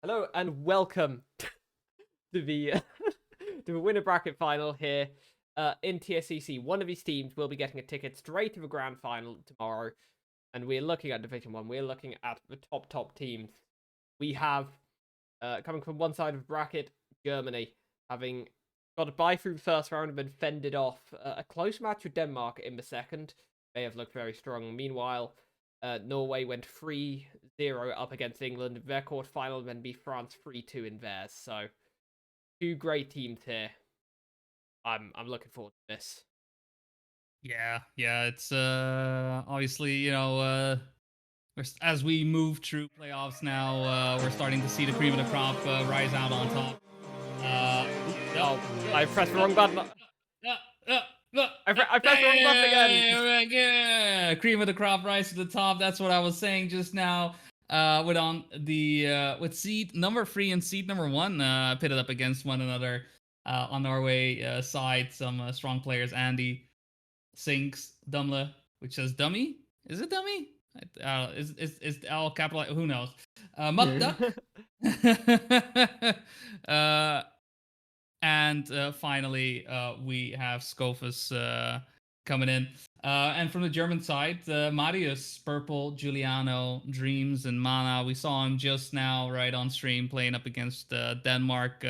Hello and welcome to the to the winner bracket final here in TSCC. One of these teams will be getting a ticket straight to the grand final tomorrow, and we're looking at Division 1. We're looking at the top teams. We have, coming from one side of the bracket, Germany, having got a bye through the first round and been fended off. A close match with Denmark in the second. They have looked very strong. Meanwhile, Norway went 3-0 up against England. Their quarterfinal then beat France 3-2 in theirs. So, two great teams here. I'm looking forward to this. Yeah, it's obviously, as we move through playoffs now, we're starting to see the cream of the crop rise out on top. I pressed the wrong button. I pressed the wrong button again. Cream of the crop rise to the top. That's what I was saying just now. With seed number 3 and seed number 1 pitted up against one another on Norway side. Some strong players: Andy, Sinks, Dumle, which says dummy. Is it dummy? Is all capital? Who knows? Mutta. And finally, we have Scofus coming in. And from the German side, Marius, Purple, Giuliano, Dreams, and Mana. We saw him just now, right on stream, playing up against Denmark.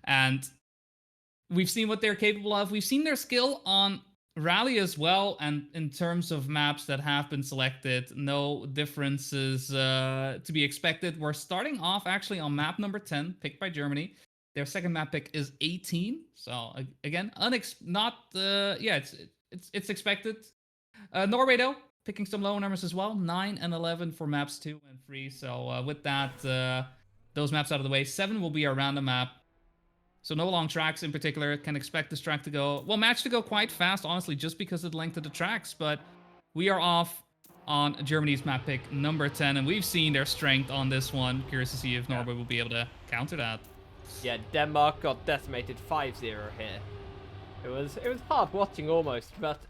And we've seen what they're capable of. We've seen their skill on Rally as well. And in terms of maps that have been selected, no differences to be expected. We're starting off actually on map number 10, picked by Germany. Their second map pick is 18. So again, it's expected. Norway though, picking some low numbers as well. 9 and 11 for maps 2 and 3. So with that, those maps out of the way, 7 will be a random map. So no long tracks in particular. Can expect this track to go, match to go quite fast, honestly, just because of the length of the tracks. But we are off on Germany's map pick number 10, and we've seen their strength on this one. Curious to see if Norway will be able to counter that. Yeah, Denmark got decimated 5-0 here. It was hard watching almost, but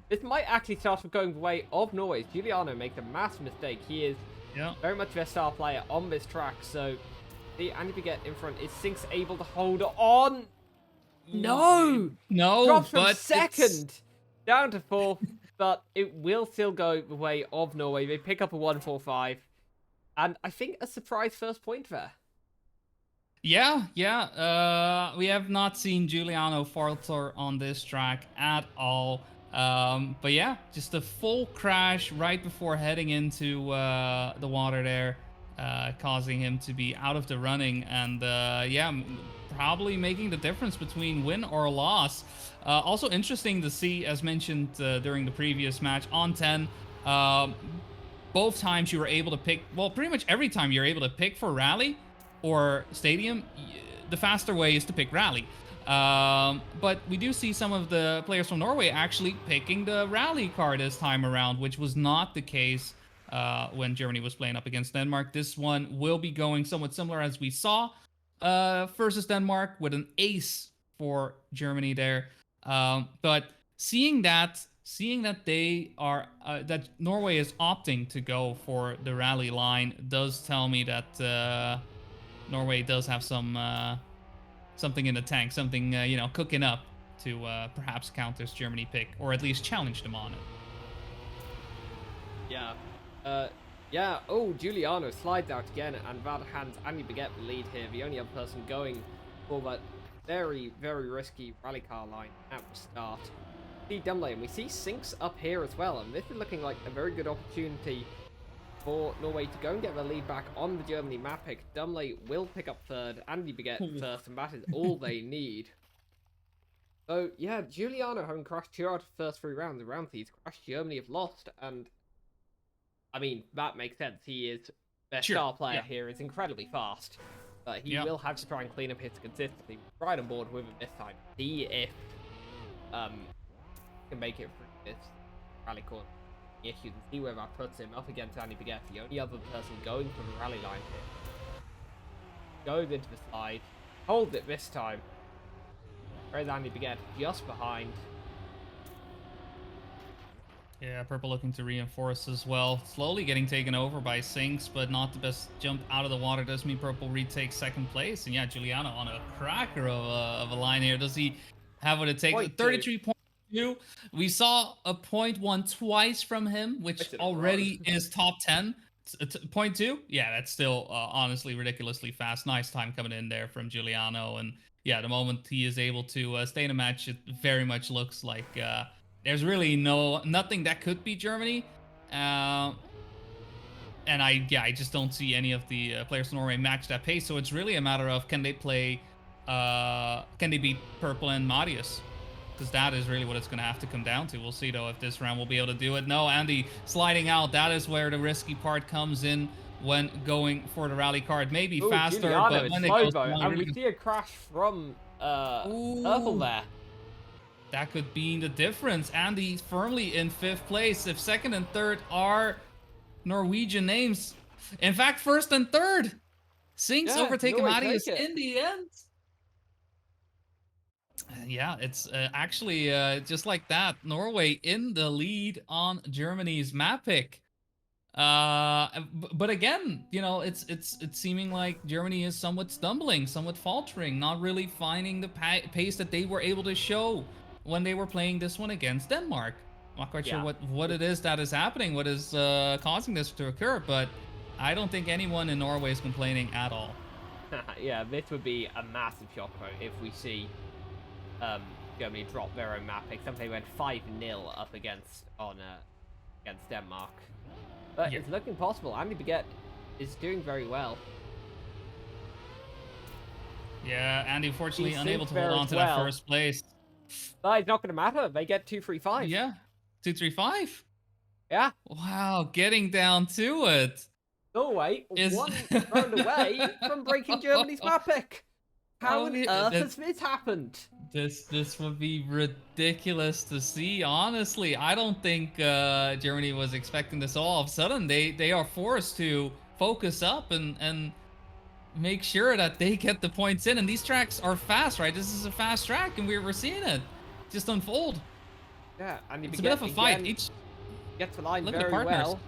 this might actually start going the way of Norway. Giuliano makes a massive mistake. He is very much their star player on this track, so the Andy Baguette in front. Is Sinks able to hold on? No! Drops from second down to fourth, but it will still go the way of Norway. They pick up a 1-4-5, and I think a surprise first point there. Yeah. We have not seen Giuliano falter on this track at all. But yeah, just a full crash right before heading into the water there, causing him to be out of the running. And probably making the difference between win or loss. Also interesting to see, as mentioned during the previous match, on 10, both times you were able to pick, pretty much every time you're able to pick for Rally or Stadium, the faster way is to pick Rally. But we do see some of the players from Norway actually picking the Rally car this time around, which was not the case when Germany was playing up against Denmark. This one will be going somewhat similar as we saw versus Denmark, with an ace for Germany there. But seeing that they are that Norway is opting to go for the Rally line does tell me that Norway does have something in the tank, something cooking up to perhaps counter this Germany pick, or at least challenge them on it. Yeah. Oh, Giuliano slides out again, and that hands Andy Baguette the lead here. The only other person going for that very, very risky rally car line at the start. See Dumle, and we see Sinks up here as well, and this is looking like a very good opportunity for Norway to go and get the lead back on the Germany map pick. Dumle will pick up third, Andy Baguette first, and that is all they need. So, yeah, Giuliano having crashed 2 out of the first 3 rounds. The rounds he's crashed, Germany have lost, and I mean, that makes sense. He is their star player here, is incredibly fast, but he will have to try and clean up his consistency. Right on board with him this time. See if can make it through this rally corner. Yes, you can see where that puts him up against Andy Baguette, the only other person going for the rally line here. Goes into the slide, holds it this time. Where's Andy Baguette? Just behind. Yeah, Purple looking to reinforce as well. Slowly getting taken over by Sinks, but not the best jump out of the water. Does mean Purple retakes second place. And yeah, Giuliano on a cracker of a line here. Does he have what it takes? Point two. 33.2. We saw a point one twice from him, which Twice in a row. already is top 10. Point two? Yeah, that's still honestly ridiculously fast. Nice time coming in there from Giuliano. And yeah, the moment he is able to stay in a match, it very much looks like there's really nothing that could be Germany. And I just don't see any of the players from Norway match that pace. So it's really a matter of can they beat Purple and Marius? Because that is really what it's going to have to come down to. We'll see, though, if this round will be able to do it. No, Andy sliding out. That is where the risky part comes in when going for the rally card. Maybe Ooh, faster, Giuliano but in when it goes slow-mo, down, and really we see a crash from Purple there. that could be the difference. Andy firmly in 5th place. If 2nd and 3rd are Norwegian names. In fact, 1st and 3rd. Sinks Yeah, overtaking Norway Marius take it. in the end. Yeah, it's actually just like that. Norway in the lead on Germany's map pick. But again, you know, it's seeming like Germany is somewhat stumbling, somewhat faltering, not really finding the pace that they were able to show when they were playing this one against Denmark. I'm not quite sure Yeah. what it is that is happening, what is causing this to occur, but I don't think anyone in Norway is complaining at all. Yeah, this would be a massive shock if we see Germany drop their own map pick. Something went 5-0 up against Denmark. But Yeah. it's looking possible. Andy Baguette is doing very well. Yeah, Andy unfortunately He unable sinks to there hold on as to well. that 1st place. But it's not going to matter. They get 2-3-5. Yeah, 2-3-5. Yeah. Wow, getting down to it. Norway, Is one round away from breaking Germany's map pick. How Oh, on earth has this happened? this would be ridiculous to see. Honestly, I don't think Germany was expecting this. All of a sudden, they are forced to focus up and make sure that they get the points in. And these tracks are fast, right? This is a fast track, and we're seeing it just unfold. Yeah, Andy It's a bit of a fight. Each gets the line look at the very partners. well.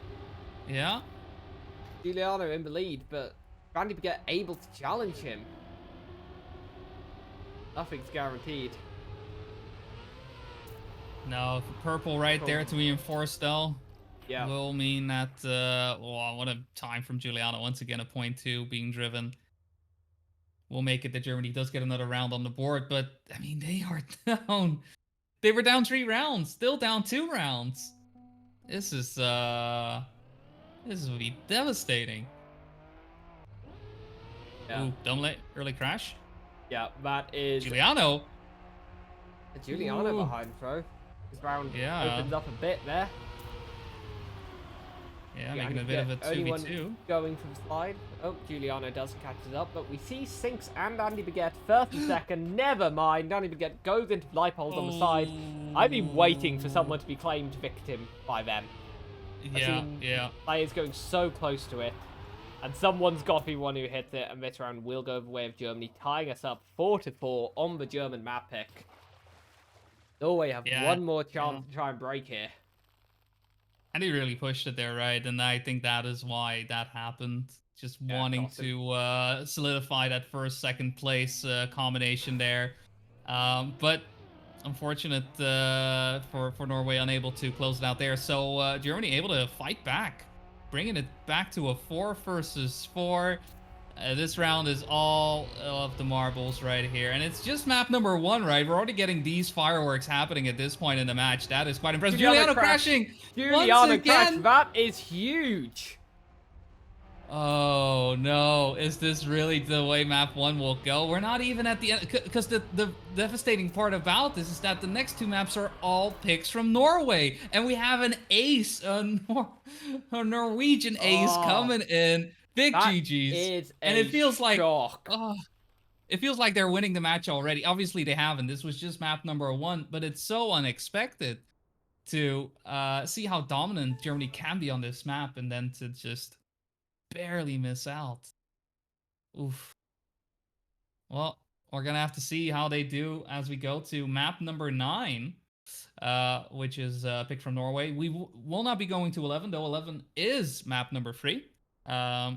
Yeah. Giuliano in the lead, but Andy Baguette able to challenge him. Nothing's guaranteed. No, Purple right there to reinforce though. Yeah. Will mean that, well, what a time from Giuliano. Once again, a point 2 being driven. Will make it that Germany does get another round on the board, but, I mean, they are down. They were down 3 rounds, still down 2 rounds. This will be devastating. Yeah. Ooh, dumb early crash. Yeah, that is Giuliano. Giuliano Ooh. behind throw. This round Yeah. opens up a bit there. Yeah, making a bit of a 2v2. Going from slide. Oh, Giuliano does catch it up, but we see Sinks and Andy Baguette first and second. Never mind. Andy Baguette goes into life hold on the side. I've been waiting for someone to be claimed victim by them. Yeah. Players going so close to it. And someone's got to be one who hits it, and this round will go the way of Germany, tying us up 4-4 on the German map pick. Norway have one more chance to try and break here. And he really pushed it there, right? And I think that is why that happened. Just wanting to solidify that first, second place combination there. But unfortunate for Norway, unable to close it out there. So Germany able to fight back, bringing it back to a 4 versus 4. This round is all of the marbles right here. And it's just map number 1, right? We're already getting these fireworks happening at this point in the match. That is quite impressive. Giuliano crashing Giuliano crash. That is huge. Oh, no. Is this really the way map 1 will go? We're not even at the end. Because the devastating part about this is that the next 2 maps are all picks from Norway. And we have an ace, a Norwegian ace coming in. Big GG's. And it feels like it feels like they're winning the match already. Obviously they haven't. This was just map number 1, but it's so unexpected to see how dominant Germany can be on this map and then to just barely miss out. Oof. Well, we're gonna have to see how they do as we go to map number 9. which is picked from Norway. We will not be going to 11, though 11 is map number 3.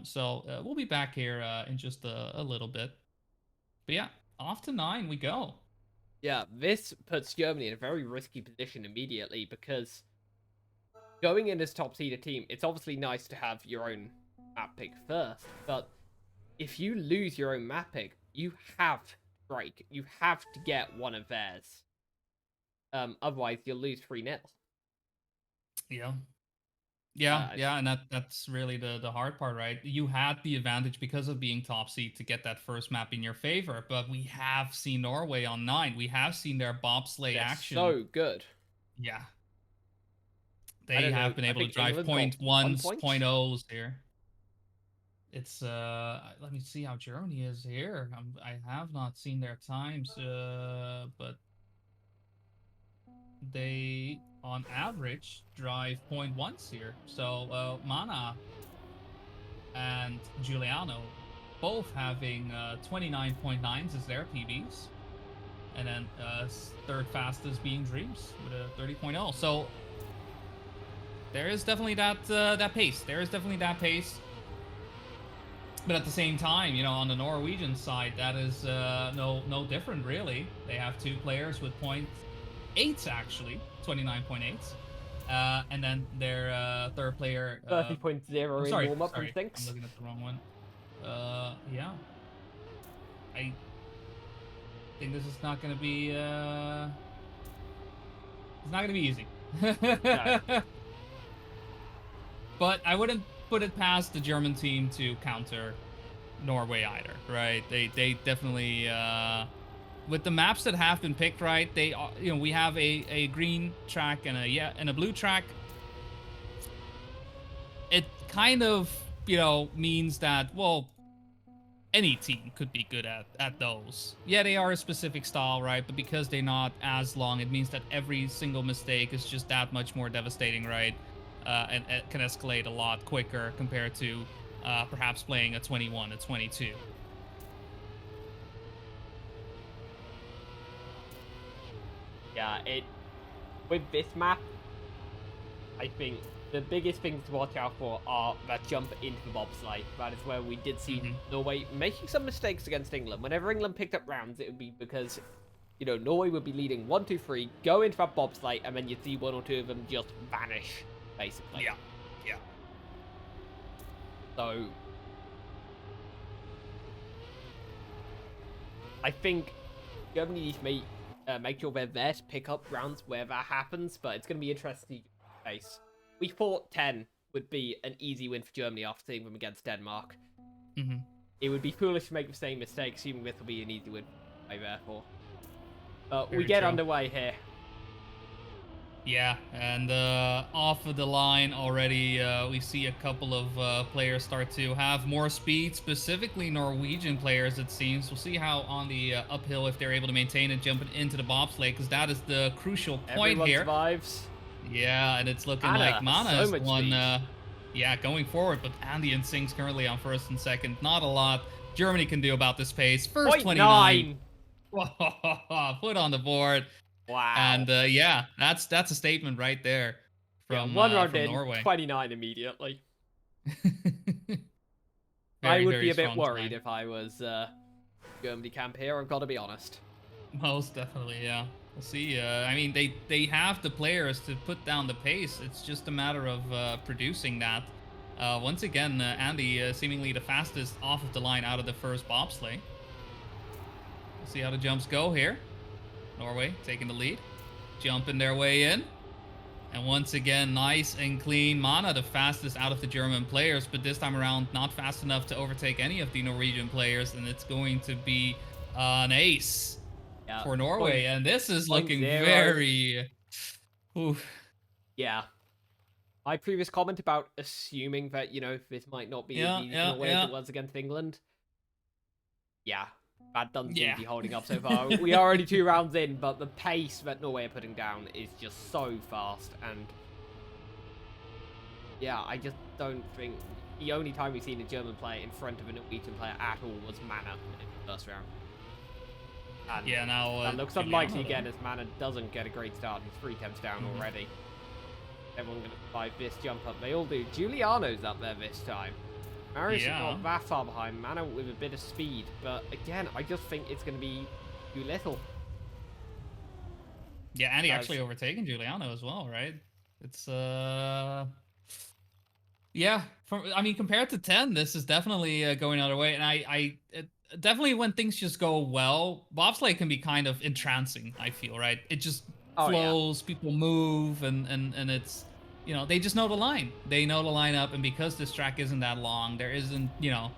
So we'll be back here in just a little bit. But yeah, off to 9 we go. Yeah, this puts Germany in a very risky position immediately because going in as top seeded team, it's obviously nice to have your own map pick first, but if you lose your own map pick, you have to break. You have to get one of theirs. Otherwise you'll lose 3-0. Yeah. Yeah, and that's really the hard part, right? You had the advantage because of being top seed to get that first map in your favor, but we have seen Norway on 9. We have seen their bobsleigh They're action. so good. Yeah. I They don't have know. been I able to think drive England point got 1 ones, point. point ohs here. It's let me see how Germany is here. I have not seen their times, but they on average drive point ones here. So Mana and Giuliano both having 29.9s as their PBs, and then third fastest being Dreams with a 30.0. So there is definitely that pace. There is definitely that pace. But at the same time, you know, on the Norwegian side, that is no different, really. They have 2 players with .8s, actually, 29.8s. And then their third player... 30.0 in warm-up from I'm Thinks. looking at the wrong one. Yeah. I think this is not going to be... It's not going to be easy. No. But I wouldn't put it past the German team to counter Norway either, right? They definitely with the maps that have been picked, right? They you know, we have a green track and a blue track. It kind of, you know, means that, well, any team could be good at those. Yeah, they are a specific style, right? But because they're not as long, it means that every single mistake is just that much more devastating, right? And it can escalate a lot quicker compared to perhaps playing a 21, a 22. Yeah, with this map, I think the biggest things to watch out for are that jump into the bobsleigh. That is where we did see Norway making some mistakes against England. Whenever England picked up rounds, it would be because, you know, Norway would be leading 1-2-3, go into that bobsleigh, and then you'd see 1 or 2 of them just vanish, basically. Yeah. So I think Germany needs to make sure they're there to pick up rounds where that happens, but it's going to be interesting to face. We thought 10 would be an easy win for Germany after seeing them against Denmark. It would be foolish to make the same mistake, assuming this will be an easy win, therefore. But we get underway here. Yeah, and off of the line already, we see a couple of players start to have more speed, specifically Norwegian players, it seems. We'll see how on the uphill, if they're able to maintain it, jumping into the bobsleigh, because that is the crucial point Everyone here. Survives. Yeah, and it's looking like Mana is the one, yeah, going forward, but Andy and Sing's currently on first and second. Not a lot Germany can do about this pace. First 29. Put on the board. Wow. And yeah, that's a statement right there from, one round from in, Norway. 29 immediately. Very, I would be a bit strong worried time. if I was Germany camp here, I've got to be honest. Most definitely, yeah. We'll see. I mean, they have the players to put down the pace. It's just a matter of producing that. Once again, Andy seemingly the fastest off of the line out of the first bobsleigh. We'll see how the jumps go here. Norway taking the lead, jumping their way in. And once again, nice and clean. Mana, the fastest out of the German players, but this time around, not fast enough to overtake any of the Norwegian players. And it's going to be an ace for Norway. And this is looking very... Oof. Yeah. My previous comment about assuming that, you know, this might not be as easy for Norway as it was against England. Yeah. That doesn't seem to be holding up so far. We are already 2 rounds in, but the pace that Norway are putting down is just so fast. And yeah, I just don't think the only time we've seen a German player in front of a Norwegian player at all was Mana in the first round. And Yeah, now that looks Giuliano, unlikely though. again as Mana doesn't get a great start. He's 3 temps down already. Everyone going to survive this jump up. They all do. Giuliano's up there this time. Marius is not that far behind. Mana with a bit of speed. But again, I just think it's going to be too little. Yeah, and he actually overtaken Giuliano as well, right? It's yeah. I mean, compared to 10, this is definitely going the other way. And definitely when things just go well, bobsleigh can be kind of entrancing. I feel, right? It just flows, people move, and it's, you know, they just know the line. They know the lineup, and because this track isn't that long, there isn't, you know,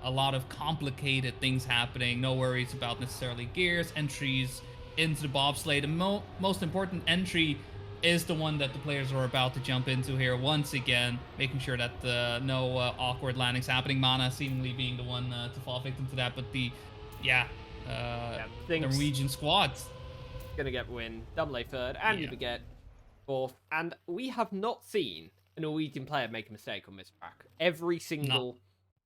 a lot of complicated things happening. No worries about necessarily gears, entries into the bobsleigh. The most important entry is the one that the players are about to jump into here once again, making sure that no awkward landings happening. Mana seemingly being the one to fall victim to that, but the Norwegian squad's gonna get win. Double A third, and you get fourth. And we have not seen a Norwegian player make a mistake on this track. Every single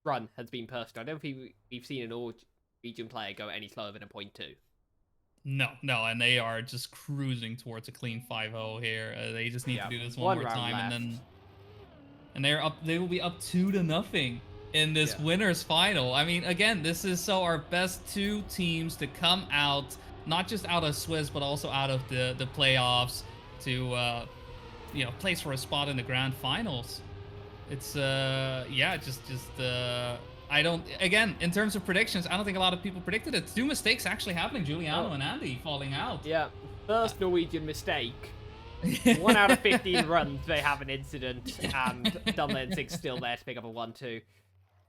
run has been perfect. I don't think we've seen a Norwegian player go any slower than a 0.2. No, and they are just cruising towards a clean 5-0 here. They just need to do this one more time, left. and they will be up 2-0 in this winners final. I mean, again, this is so our best 2 teams to come out, not just out of Swiss, but also out of the playoffs to you know, place for a spot in the grand finals. It's I don't, again, in terms of predictions, I don't think a lot of people predicted it. 2 mistakes actually happening, Giuliano and Andy falling out. Yeah, first Norwegian mistake. 1 out of 15 runs, they have an incident, and Dunlane 6 still there to pick up a 1-2.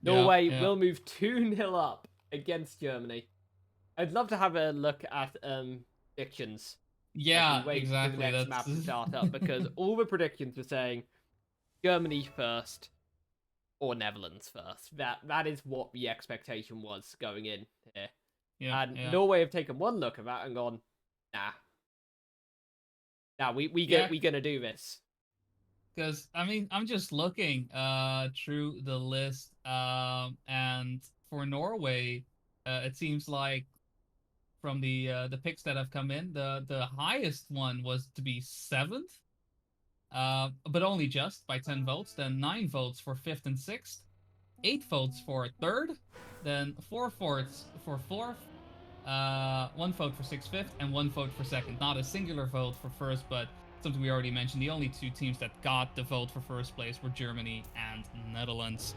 Norway will move 2-0 up against Germany. I'd love to have a look at predictions. Yeah, exactly. For the next map to start up, because all the predictions were saying Germany first, or Netherlands first. That is what the expectation was going in here. And Norway have taken one look at that and gone, we gonna do this. Because I mean, I'm just looking through the list, and for Norway, it seems like from the picks that have come in, the highest one was to be 7th. But only just by 10 votes, then 9 votes for 5th and 6th, 8 votes for 3rd, then 4 votes for 4th, 1 vote for 6th, 5th, and 1 vote for 2nd. Not a singular vote for 1st, but something we already mentioned. The only 2 teams that got the vote for 1st place were Germany and Netherlands.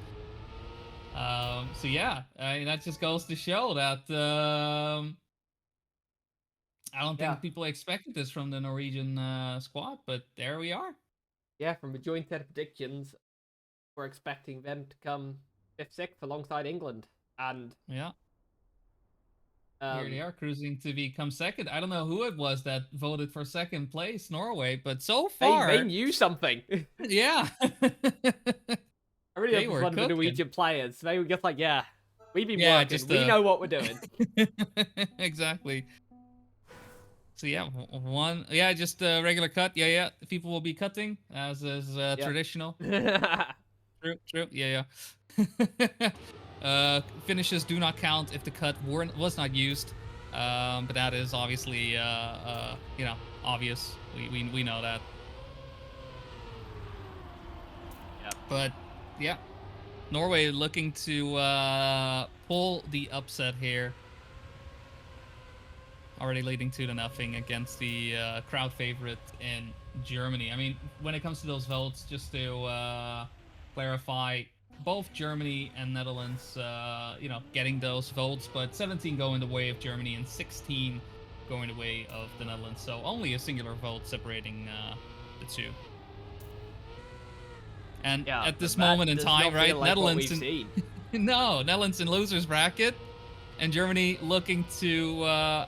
So yeah, that just goes to show that I don't think people expected this from the Norwegian squad, but there we are. Yeah, from a joint set of predictions, we're expecting them to come 5th, 6th alongside England. And here they are cruising to become 2nd. I don't know who it was that voted for 2nd place, Norway, but so far they knew something. Yeah. I really hope one of the Norwegian players. They were just like, we've been working. Just, we know what we're doing. Exactly. So just a regular cut. The people will be cutting as is traditional. True. Finishes do not count if the cut was not used, but that is obviously obvious. We know that. But Norway looking to pull the upset here. Already leading 2-0 against the crowd favorite in Germany. I mean, when it comes to those votes, just to clarify, both Germany and Netherlands, getting those votes, but 17 going the way of Germany and 16 going the way of the Netherlands. So only a singular vote separating the 2. And at this moment in time, right, like Netherlands Netherlands in losers bracket, and Germany looking to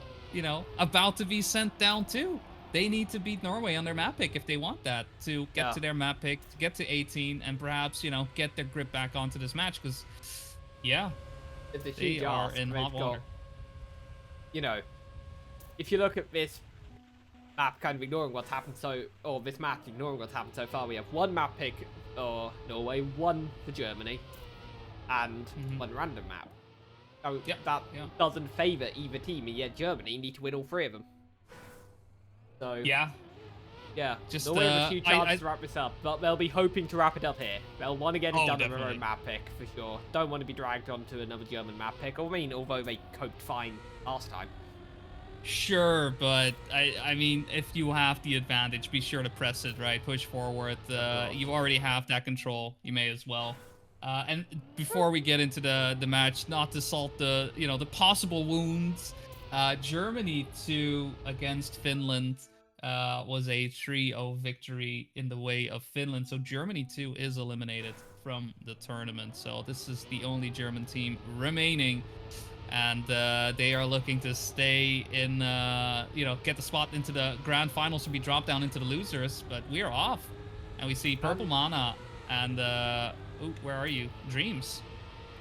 about to be sent down too. They need to beat Norway on their map pick if they want that to get to their map pick, to get to 18, and perhaps get their grip back onto this match. Because it's a huge they are in hot water. If you look at this map, kind of ignoring what's happened this match, ignoring what's happened so far, we have 1 map pick for Norway, 1 for Germany, and 1 random map. So Yeah, that yeah. doesn't favour either team, and yet Germany need to win all 3 of them. So, Yeah, yeah, just Norway have a few chances I to wrap this up, but they'll be hoping to wrap it up here. They'll want to get it oh, done on their own definitely. map pick, for sure. Don't want to be dragged onto another German map pick, I mean, although they coped fine last time. Sure, but I mean, if you have the advantage, be sure to press it, right? Push forward. Of course. You already have that control. You may as well. And before we get into the match, not to salt the the possible wounds. Germany 2 against Finland was a 3-0 victory in the way of Finland. So Germany 2 is eliminated from the tournament. So this is the only German team remaining, and they are looking to stay in, get the spot into the grand finals to be dropped down into the losers. But we're off, and we see Purple Mana and where are you? Dreams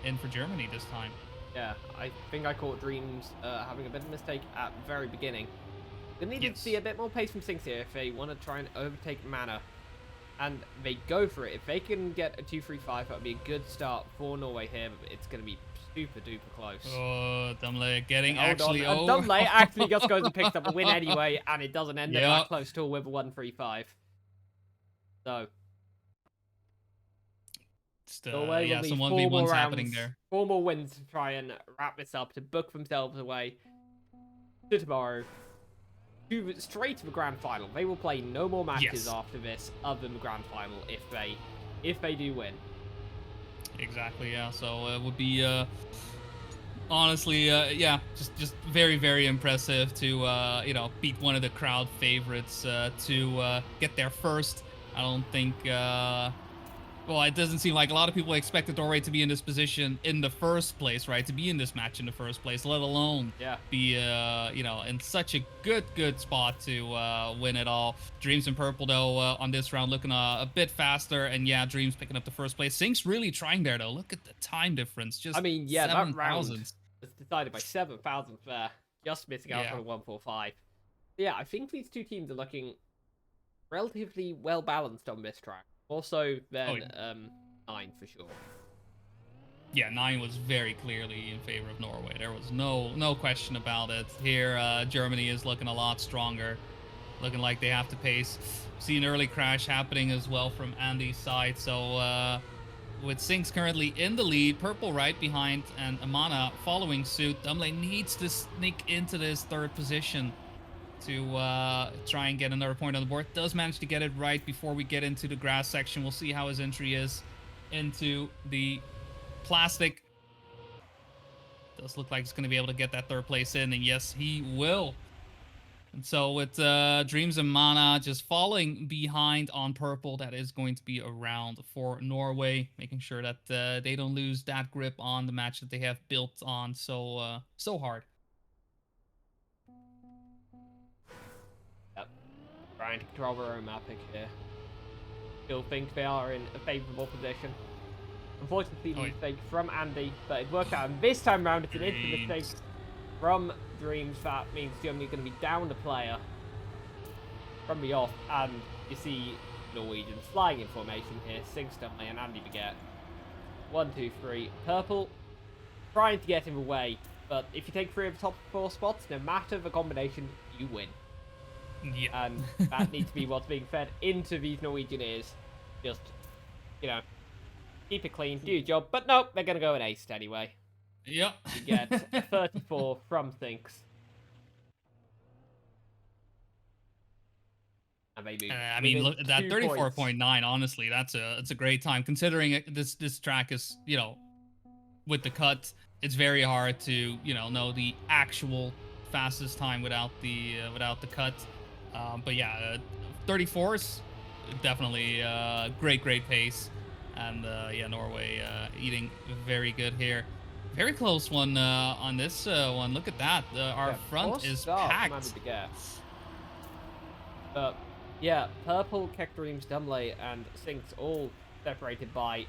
in for Germany this time. Yeah, I think I caught Dreams having a bit of a mistake at the very beginning. They needed to see a bit more pace from Sinks here if they want to try and overtake Mana. And they go for it. If they can get a 2-3-5, that would be a good start for Norway here, but it's going to be super duper close. Oh, Dumle getting Hold actually on. over. Dumle actually just goes and picks up a win anyway, and it doesn't end up that close to a with a 1-3-5. So, Norway will need some 4 1v1s more happening rounds, there. 4 more wins to try and wrap this up, to book themselves away to tomorrow. Straight to the grand final. They will play no more matches after this other than the grand final if they do win. Exactly, yeah. So it would be honestly, just very, very impressive to beat one of the crowd favorites to get there first. I don't think well, it doesn't seem like a lot of people expected Norway to be in this position in the first place, right? To be in this match in the first place, let alone be, in such a good spot to win it all. Dreams and Purple, though, on this round looking a bit faster. And yeah, Dreams picking up the first place. Sinks really trying there, though. Look at the time difference. Just, I mean, yeah, that round was decided by 7 thousandths there. Just missing out on a 1-4-5. Yeah, I think these two teams are looking relatively well balanced on this track. Also, then 9 for sure. Yeah, 9 was very clearly in favor of Norway. There was no question about it. Here, Germany is looking a lot stronger. Looking like they have to pace. See an early crash happening as well from Andy's side. So, with Sinks currently in the lead, Purple right behind, and Amana following suit, Dumle needs to sneak into this 3rd position to try and get another point on the board. Does manage to get it right before we get into the grass section. We'll see how his entry is into the plastic. Does look like he's going to be able to get that 3rd place in, and yes, he will. And so with Dreams and Mana just falling behind on Purple, that is going to be a round for Norway, making sure that they don't lose that grip on the match that they have built on so hard. Trying to control their own map pick here. Still think they are in a favourable position. Unfortunately, mistake from Andy, but it worked out. And this time round, it's an instant mistake from Dreams. That means Germany are going to be down a player from the off. And you see Norwegians flying in formation here. Sinks, Dumle, and Andy Baguette. 1, 2, 3. Purple trying to get him away. But if you take 3 of the top 4 spots, no matter the combination, you win. Yeah. And that needs to be what's being fed into these Norwegian ears. Just, keep it clean, do your job. But nope, they're going to go an ace anyway. Yep. You get a 34 from Sinks. And they move. I mean, look, that 34.9, honestly, that's a great time. Considering this track is, with the cut, it's very hard to, know the actual fastest time without the cut. But yeah, 34 is definitely great pace, and Norway eating very good here. Very close one on this one. Look at that. Our front is packed. Yeah, Purple, Keck Dreams, Dumle, and Sinks all separated by,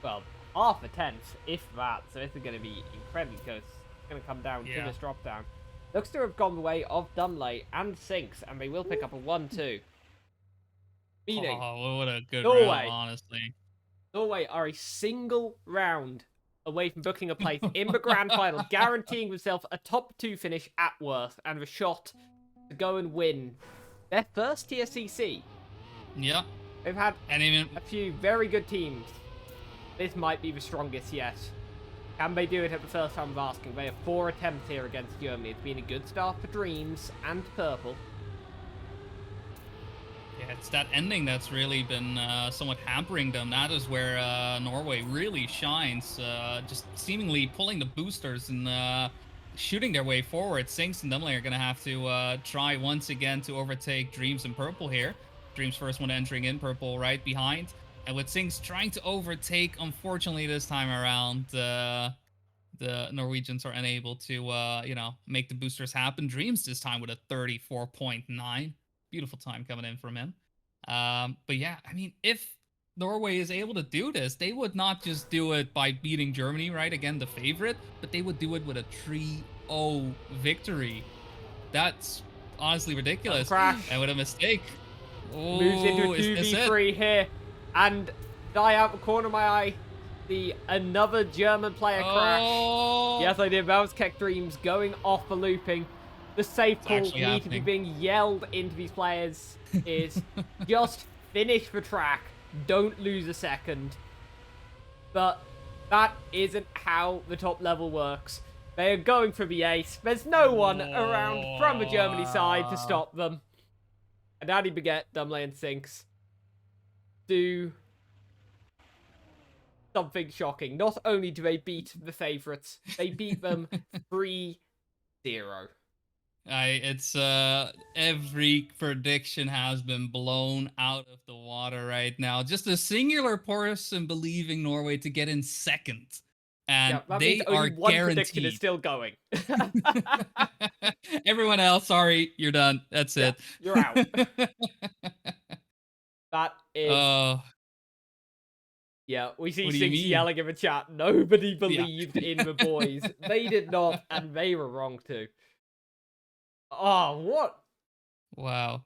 well, half a tenth, if that. So this is going to be incredibly close. It's going to come down to this drop down. Looks to have gone the way of Dumle and Sinks, and they will pick up a 1-2. Meaning, what a good Norway, round, honestly. Norway are a single round away from booking a place in the grand final, guaranteeing himself a top 2 finish at worst and a shot to go and win their first TSCC. Yeah. They've had And even a few very good teams. This might be the strongest yet. Can they do it at the first time of asking? They have 4 attempts here against Germany. It's been a good start for Dreams and Purple. yeah, it's that ending that's really been somewhat hampering them. That is where Norway really shines, just seemingly pulling the boosters and shooting their way forward. Sinks and Dumley are going to have to try once again to overtake Dreams and Purple here. Dreams first one entering in, Purple right behind. And with Sinks trying to overtake, unfortunately this time around, the Norwegians are unable to, make the boosters happen. Dreams this time with a 34.9. Beautiful time coming in from him. But yeah, I mean, if Norway is able to do this, they would not just do it by beating Germany, right? Again, the favorite, but they would do it with a 3-0 victory. That's honestly ridiculous. Crash. And with a mistake. Moves into a 2v3 here. And die out the corner of my eye. Another German player crash. Yes, I did. Bounce Keck Dreams going off the looping. The safe call need to be being yelled into these players is just finish the track. Don't lose a second. But that isn't how the top level works. They are going for the ace. There's no one around from the Germany side to stop them. And Addy Baguette, Dumley and Sinks do something shocking. Not only do they beat the favourites, they beat them 3-0. It's every prediction has been blown out of the water right now. Just a singular person believing Norway to get in second. And that they means only are one guaranteed. prediction is still going. Everyone else, sorry, you're done. That's it. You're out. That is. Yeah, we see Sinks yelling in the chat. Nobody believed in the boys. They did not, and they were wrong too. Oh, what? Wow.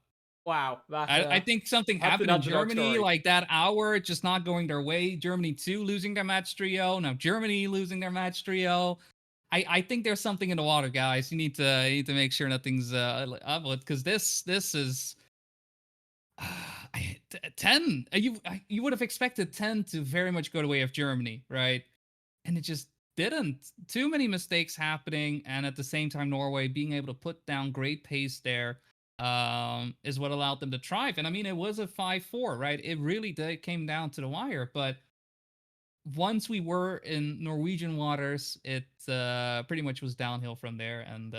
Wow. I think something happened in Germany, like that hour just not going their way. Germany 2 losing their match 3-0. Now Germany losing their match 3-0. I think there's something in the water, guys. You need to make sure nothing's up because this is 10. You would have expected 10 to very much go the way of Germany, right? And it just didn't. Too many mistakes happening, and at the same time, Norway being able to put down great pace there is what allowed them to thrive. And I mean, it was a 5-4, right? It really came down to the wire. But once we were in Norwegian waters, it pretty much was downhill from there. And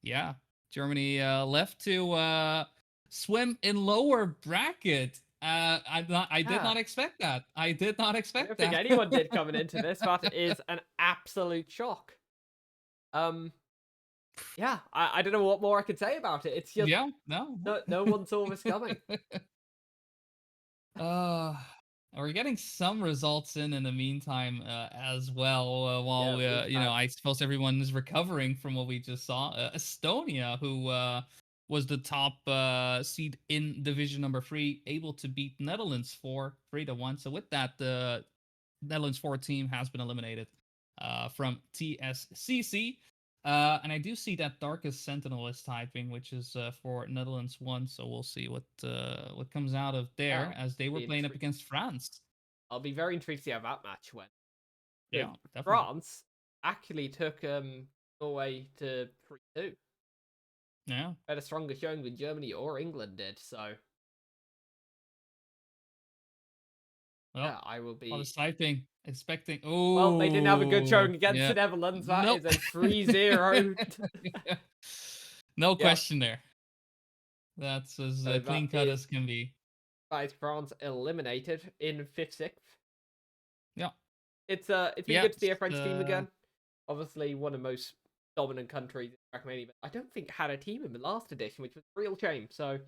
yeah, Germany left to swim in lower bracket. I did not expect that. I did not expect that. I don't think anyone did coming into this. That is an absolute shock. Yeah, I don't know what more I could say about it. It's just no one saw this coming. We're getting some results in the meantime as well. While I suppose everyone is recovering from what we just saw. Estonia, who was the top seed in division number 3, able to beat Netherlands 3-1. So with that, the Netherlands 4 team has been eliminated from TSCC. And I do see that Darkest Sentinel is typing, which is for Netherlands 1. So we'll see what comes out of there as they were playing up against France. I'll be very intrigued to see how that match went. Yeah, definitely. France actually took Norway to 3-2. Yeah. Had a stronger showing than Germany or England did, so. Well, yeah, I will be. I was typing, expecting. Oh. Well, they didn't have a good showing against the Netherlands. That is a 3-0. No question there. That's as clean cut as can be. France eliminated in 5th, 6th. Yeah. It's been good to see a French team again. Obviously, one of the most dominant countries in Trackmania, but I don't think had a team in the last edition, which was a real shame. So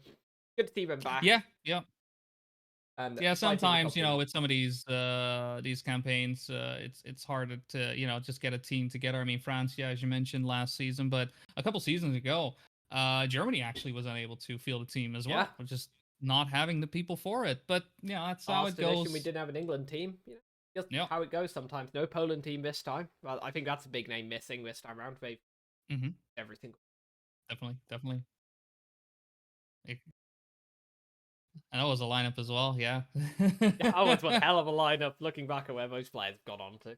good to see them back. Yeah. And sometimes with some of these campaigns, it's harder to just get a team together. I mean, France, as you mentioned last season, but a couple seasons ago, Germany actually was unable to field a team as well, just not having the people for it. But that's how it goes. We didn't have an England team. just Yeah. how it goes sometimes. No Poland team this time. Well, I think that's a big name missing this time around. They've Mm-hmm. everything. Definitely, definitely. It- and that was a lineup as well. Yeah. Yeah, that was one hell of a lineup. Looking back at where most players have gone on to.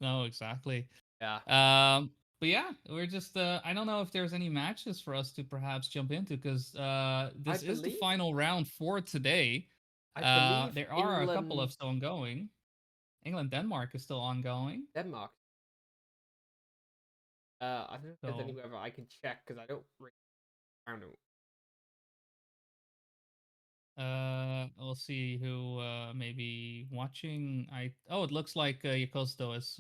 No, exactly. Yeah, But yeah, we're just I don't know if there's any matches for us to perhaps jump into because I this is the believe. final round for today. I believe There are a couple England, of still ongoing. England Denmark is still ongoing. Denmark. I don't know if there's So anywhere I can check because I don't. I don't know. we'll see who maybe watching. It looks like Yokosto is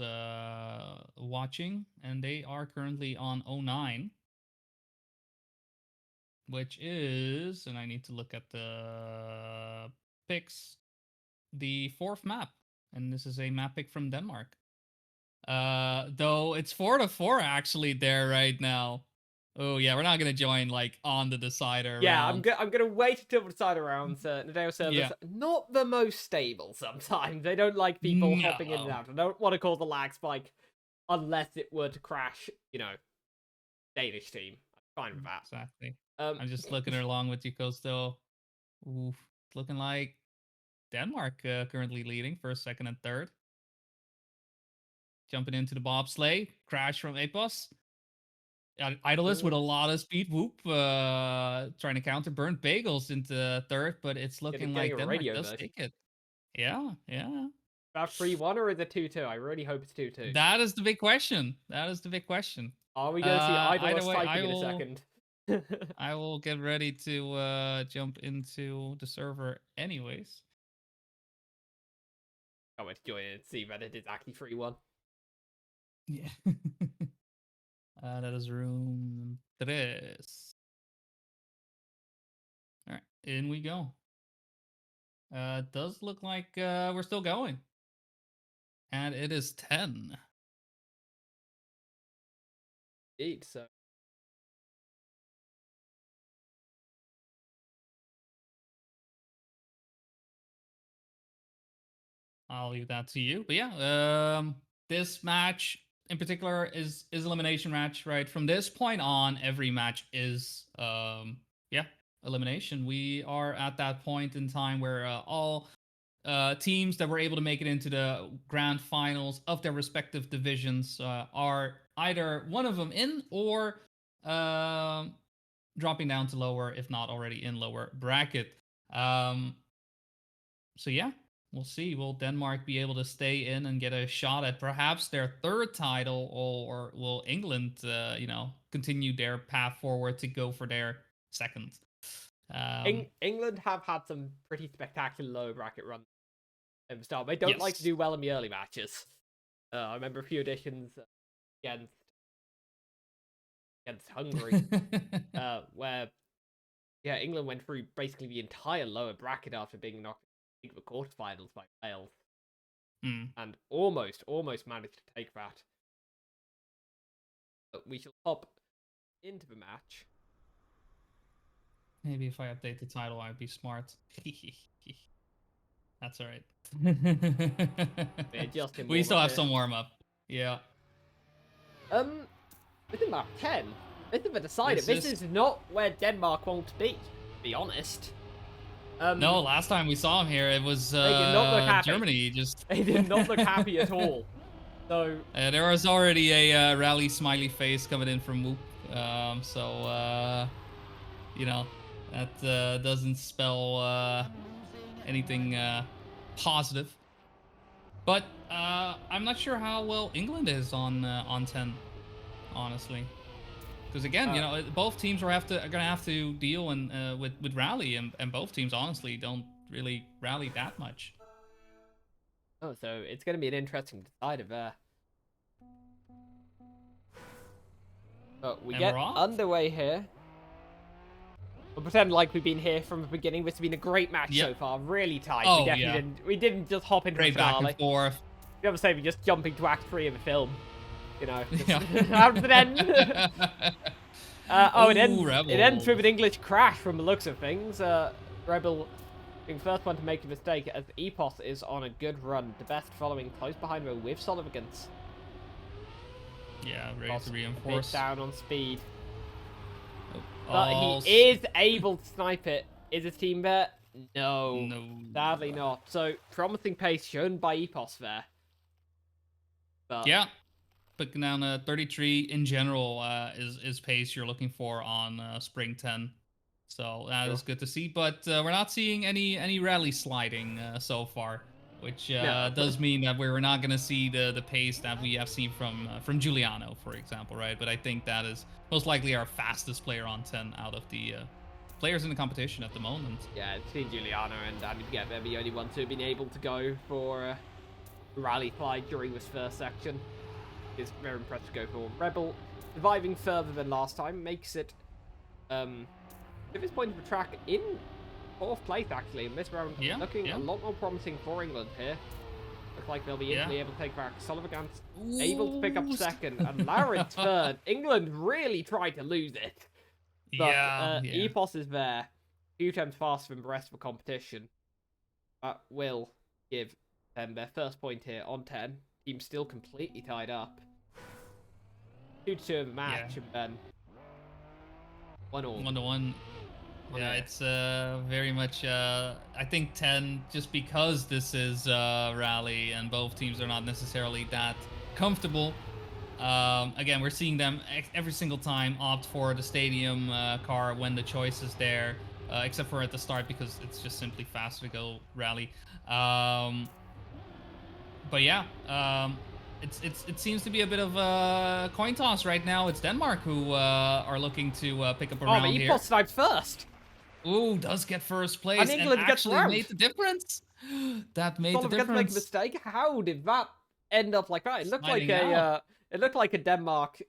watching, and they are currently on 09, which is, and I need to look at the picks, the fourth map, and this is a map pick from Denmark. Though it's 4-4 actually there right now. Oh yeah, we're not gonna join like on the decider Yeah, round. I'm gonna wait until the side around. Nadeo servers Yeah. not the most stable sometimes. They don't like people hopping in and No. out. I don't want to cause a lag spike unless it would crash. Danish team. I'm fine with that. Exactly. Um, I'm just looking along with you, Coastal. Oof, it's looking like Denmark currently leading first, second, and third. Jumping into the bobsleigh, crash from Apos. Idolus with a lot of speed. Whoop, trying to counter burn bagels into third, but it's looking getting like a Denmark radio does version. take it. Yeah, yeah. About 3-1 or is it 2-2? I really hope it's 2-2. That is the big question. That is the big question. Are we going to see Either Idolus way, typing in a second? I will get ready to jump into the server anyways. Can't wait to join in and see whether it is actually 3-1. Yeah. That is room 3. All right, in we go. It does look like we're still going. And it is 10. Indeed, so. I'll leave that to you. But yeah, this match in particular is elimination match, right? From this point on, every match is elimination. We are at that point in time where all teams that were able to make it into the grand finals of their respective divisions are either one of them in or dropping down to lower, if not already in lower bracket. So yeah, we'll see. Will Denmark be able to stay in and get a shot at perhaps their third title, or will England, continue their path forward to go for their second? England have had some pretty spectacular low bracket runs at the start. They don't like to Yes. do well in the early matches. I remember a few editions against Hungary, where England went through basically the entire lower bracket after being knocked into the quarterfinals by Wales, and almost managed to take that. But we shall hop into the match. Maybe if I update the title, I'd be smart. That's all right. We still have some warm up. Yeah. This is map 10. This is the decider. This is not where Denmark want to be honest. No, last time we saw him here, it was they did not look happy. Germany. They did not look happy at all. So there was already a rally smiley face coming in from Moop. That doesn't spell anything positive. But I'm not sure how well England is on 10, honestly. Because again, both teams are gonna have to deal with rally, and both teams honestly don't really rally that much. Oh, so it's gonna be an interesting decider there. But we get underway here. We'll pretend like we've been here from the beginning. This has been a great match so far. Really tight. Oh, we didn't just hop into the finale. Back and forth. You ever say we're just jumping to Act 3 of the film? How does it end? It ends with an English crash from the looks of things. Rebel I think first one to make a mistake as Epos is on a good run. The best following close behind her with Solivigans. Yeah, ready to A reinforce. bit down on speed. Oh, But he is able to snipe it. Is his team there? No. No. Sadly not. So, promising pace shown by Epos there. But Yeah. Picking down 33 in general is pace you're looking for on Spring 10. So that is good to see. But we're not seeing any rally sliding so far, which No. does mean that we're not going to see the pace that we have seen from Giuliano, for example, right? But I think that is most likely our fastest player on 10 out of the players in the competition at the moment. Yeah, it's been Giuliano and Andy Baguette. They're the only ones who have been able to go for rally slide during this first section. It's very impressive to go for Rebel. Surviving further than last time makes it, at this point of the track, in 4th place actually in this round. Yeah, Looking a lot more promising for England here. Looks like they'll be easily able to take back. Solivigans able to pick up 2nd and Lawrence 3rd. England really tried to lose it. But Epos is there. 2 times faster than the rest of the competition. That will give them their first point here on 10. Team still completely tied up. 2-2 in the match, and then 1-1. 1-1. Yeah, it's very much, I think 10, just because this is rally and both teams are not necessarily that comfortable. Again, we're seeing them every single time opt for the stadium car when the choice is there, except for at the start because it's just simply faster to go rally. But yeah, it seems to be a bit of a coin toss right now. It's Denmark who are looking to pick up a round here. Epos sniped first. Ooh, does get first place And England gets actually round. made the difference. That made the difference. Make a mistake. How did that end up like that? It looked like it looked like a Denmark,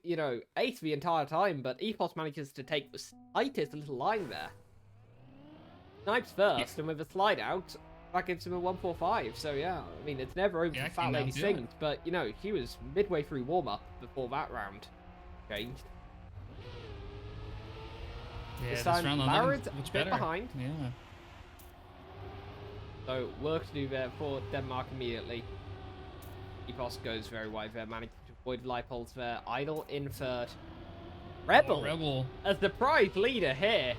ace the entire time, but Epos manages to take the slightest little line there. Snipes first, and with a slide out, that gives him a 145. So yeah, I mean it's never over for Fat Lady Sings, but he was midway through warm up before that round changed. Yeah, this this time, round Larrard's much a bit better. behind. Yeah. So work to do there for Denmark immediately. Epos goes very wide there, managing to avoid Leipold's there. Idle in 3rd. Rebel as the prize leader here.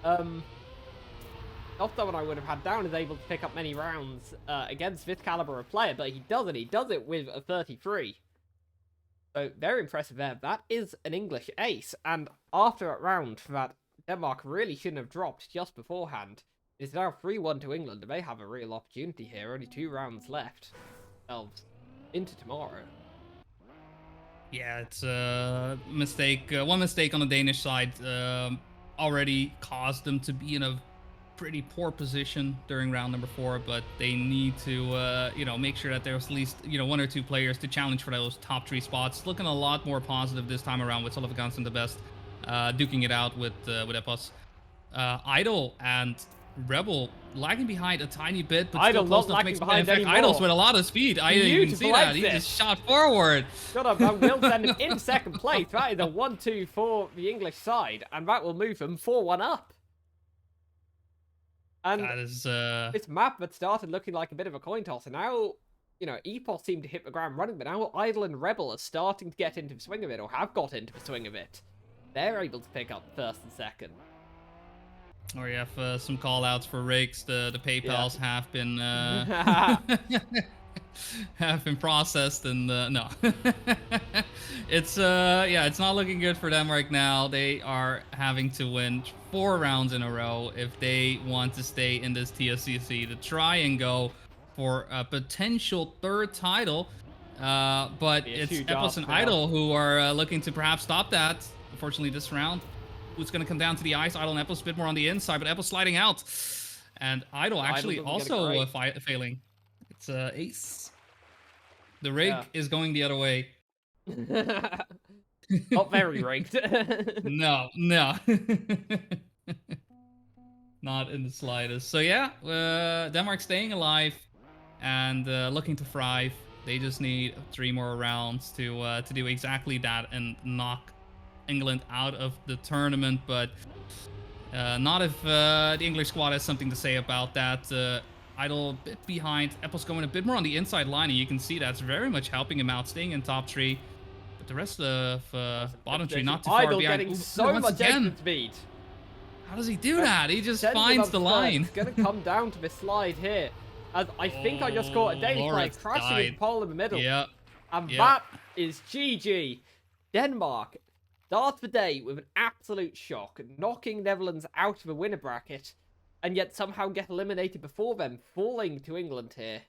Not someone I would have had down is able to pick up many rounds against this caliber of player, but he doesn't. He does it with a 33. So very impressive there. That is an English ace, and after that round that Denmark really shouldn't have dropped just beforehand, it's now 3-1 to England. They have a real opportunity here. Only 2 rounds left. Themselves into tomorrow. Yeah, it's a mistake. One mistake on the Danish side already caused them to be in a pretty poor position during round number 4, but they need to make sure that there's at least 1 or 2 players to challenge for those top 3 spots. Looking a lot more positive this time around with Solivigans in the best, duking it out with Epos. Idle and Rebel lagging behind a tiny bit, but Idle still close not enough to lagging make behind impact. anymore. Idle's with a lot of speed. I didn't even see that. He just shot forward. Shut up, that will send him into 2nd place. That is a 1-2 for the English side, and that will move them 4-1 up. And that is this map that started looking like a bit of a coin toss, and now, Epos seemed to hit the ground running, but now Idle and Rebel are starting to get into the swing of it, or have got into the swing of it. They're able to pick up 1st and 2nd. Or you have some call-outs for rakes. The PayPals have been have been processed, and no, it's not looking good for them right now. They are having to win 4 rounds in a row if they want to stay in this TSCC to try and go for a potential 3rd title. But it's Epos and Idle who are looking to perhaps stop that. Unfortunately, this round, it's going to come down to the ice. Idle and Epos a bit more on the inside, but Epos sliding out, and Idle actually also failing. It's ace. The rig is going the other way. Not very rigged. No. Not in the slightest. So yeah, Denmark staying alive and looking to thrive. They just need 3 more rounds to do exactly that and knock England out of the tournament. But Not if the English squad has something to say about that. Idle a bit behind. Apple's going a bit more on the inside line, and you can see that's very much helping him out, staying in top three. But the rest of bottom three not too far Idle behind. getting Ooh, so once much again, exit speed. how does he do that? He just Sends him finds up the first. line. It's going to come down to this slide here. As I think I just caught a Danish player Lawrence crashing died. into pole in the middle. Yeah. And Yep. that is GG. Denmark starts the day with an absolute shock, knocking Netherlands out of the winner bracket, and yet somehow get eliminated before them, falling to England here.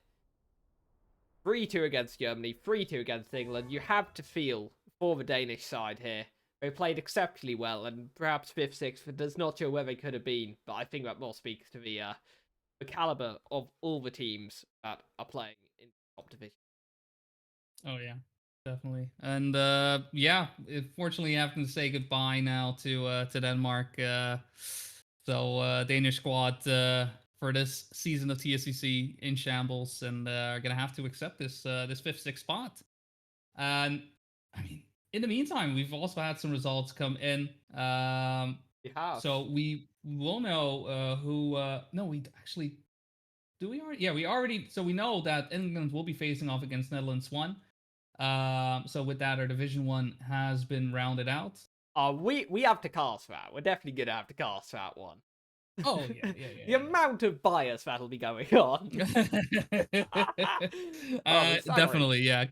3-2 against Germany, 3-2 against England. You have to feel for the Danish side here. They played exceptionally well, and perhaps 5th, 6th does not show where they could have been, but I think that more speaks to the caliber of all the teams that are playing in top division. Oh yeah, definitely. And yeah, fortunately, having to say goodbye now to Denmark. So Danish squad for this season of TSCC in shambles, and are gonna have to accept this 5th, 6th spot. And I mean, in the meantime, we've also had some results come in. We have. So we will know who. No, we actually do. We already. Yeah, we already. So we know that England will be facing off against Netherlands 1. So with that, our Division 1 has been rounded out. We have to cast that. We're definitely gonna have to cast that one. Oh yeah. The amount of bias that'll be going on. Definitely, yeah.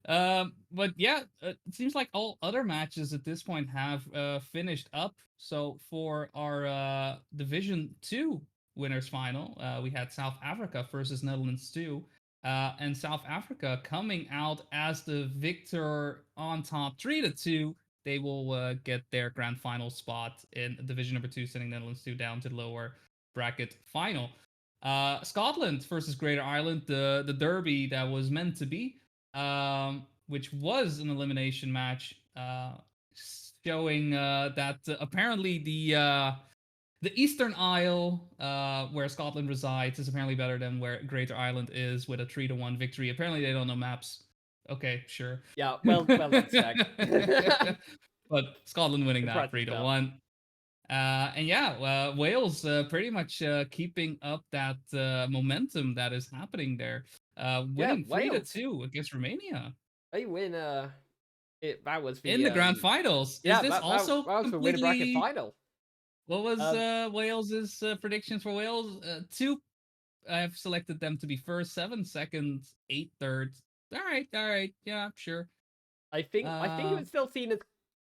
But yeah, it seems like all other matches at this point have finished up. So for our Division 2 winners final, we had South Africa versus Netherlands 2. And South Africa coming out as the victor on top 3-2. They will get their grand final spot in Division number 2, sending Netherlands 2 down to the lower bracket final. Scotland versus Greater Ireland, the derby that was meant to be, which was an elimination match, showing that apparently the Eastern Isle, where Scotland resides, is apparently better than where Greater Ireland is, with a 3-1 victory. Apparently, they don't know maps. Okay, sure. Yeah, well done, Stag. But Scotland winning that Impressive stuff. 3-1. And yeah, Wales pretty much keeping up that momentum that is happening there. Winning Wales. 3-2 against Romania They win. That was in the grand finals. Is this also that was the winner bracket completely? final. What was Wales's predictions for Wales? 2. I've selected them to be first, 7 seconds, 8 thirds. All right, yeah, sure. I think it was still seen as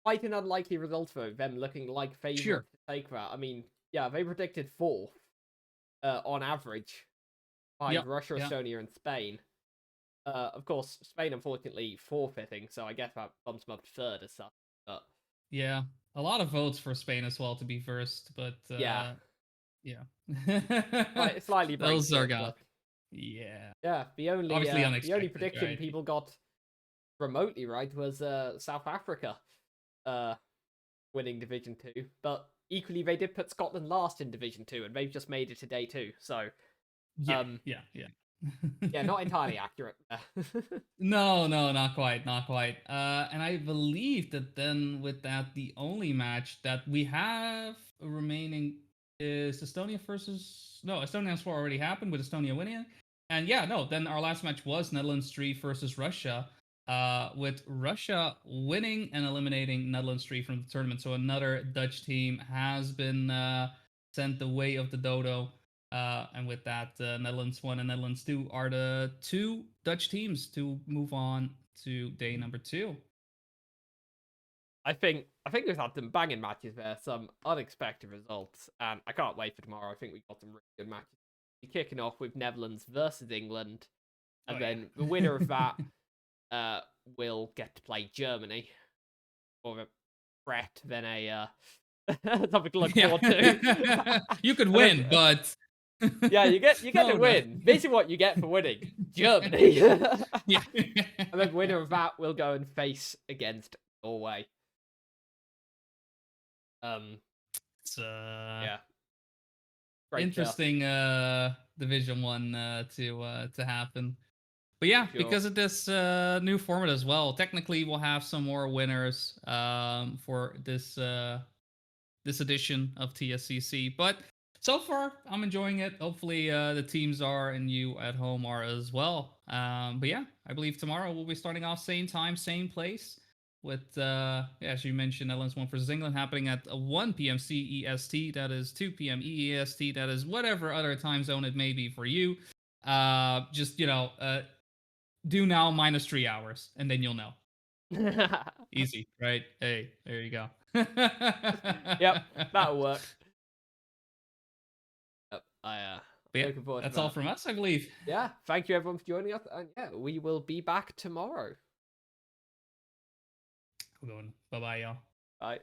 quite an unlikely result for them, looking like favourites Sure. to take that. I mean, yeah, they predicted 4th on average, behind Russia, Estonia, and Spain. Of course, Spain unfortunately forfeiting, so I guess that bumps them up to 3rd as such. But yeah, a lot of votes for Spain as well to be first, but yeah. Slightly those are gone. Yeah. Yeah, the only prediction right? people got remotely right was South Africa winning Division 2, but equally they did put Scotland last in Division 2, and they've just made it to day 2. So yeah. Yeah, not entirely accurate. No, not quite. And I believe that then with that, the only match that we have remaining is Estonia versus... No, Estonia 4 already happened with Estonia winning. And yeah, no, then our last match was Netherlands 3 versus Russia, with Russia winning and eliminating Netherlands 3 from the tournament. So another Dutch team has been sent the way of the dodo. And with that, Netherlands 1 and Netherlands 2 are the 2 Dutch teams to move on to day number 2. I think we've had some banging matches there, some unexpected results, and I can't wait for tomorrow. I think we've got some really good matches. We're kicking off with Netherlands versus England, and then the winner of that will get to play Germany, or a threat than a something to look forward to. You could win, but yeah, you get to win. Basically, what you get for winning, Germany. Yeah. And then the winner of that will go and face against Norway. Yeah. Great Interesting Division 1 to happen. But yeah, sure. Because of this new format as well, technically we'll have some more winners for this this edition of TSCC. But so far, I'm enjoying it. Hopefully, the teams are and you at home are as well. But yeah, I believe tomorrow we'll be starting off same time, same place. With, as you mentioned, Netherlands 1 versus England happening at 1 p.m. CEST. That is 2 p.m. EEST. That is whatever other time zone it may be for you. Just, do now minus 3 hours, and then you'll know. Easy, right? Hey, there you go. Yep, that'll work. Yep, But yeah, looking forward to that's that. all from us, I believe. Yeah, thank you everyone for joining us, and yeah, we will be back tomorrow. We're going. Bye bye, y'all. Bye.